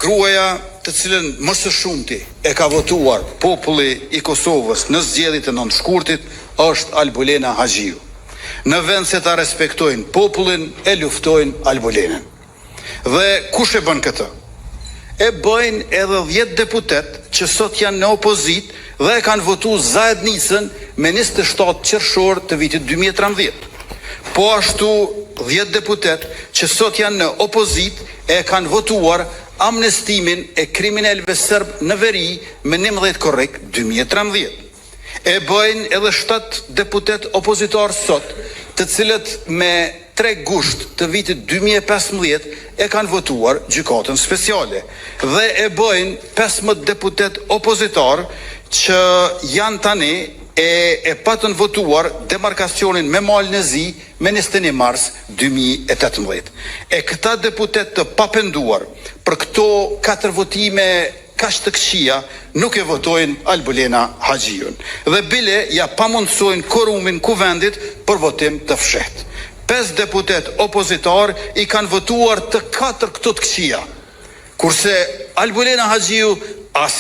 gruaja të cilën më së shumti e ka votuar populli i Kosovës në zgjedhjet e 9 shkurtit është Albulena Haxhiu. Në vend se ta respektojnë popullin, e luftojnë Albulenën. Dhe kush e bën këtë? E bëjnë edhe 10 deputet që sot janë në opozit dhe e kanë votu zajednicën me 27 qershor të vitit 2013. Po ashtu 10 deputet që sot janë në opozit e kanë votuar amnestimin e kriminalëve serb në veri me 11 korrik 2013. E bëjnë edhe 7 deputet opozitar sot, të cilët me 3 gusht të vitit 2015 e kanë votuar gjykatën speciale. Dhe e bëjnë 15 deputet opozitar që janë tani e patën votuar demarkacionin me malë në zi me 21 mars 2018. E këta deputet të papenduar për këto 4 votime kaq të këqija nuk e votojnë Albulena Haxhiun. Dhe bile ja pamundësojnë korumin kuvendit për votim të fshehtë. 5 deputet opozitar i kanë votuar të 4 këto të këqija, kurse Albulena Haxhiu as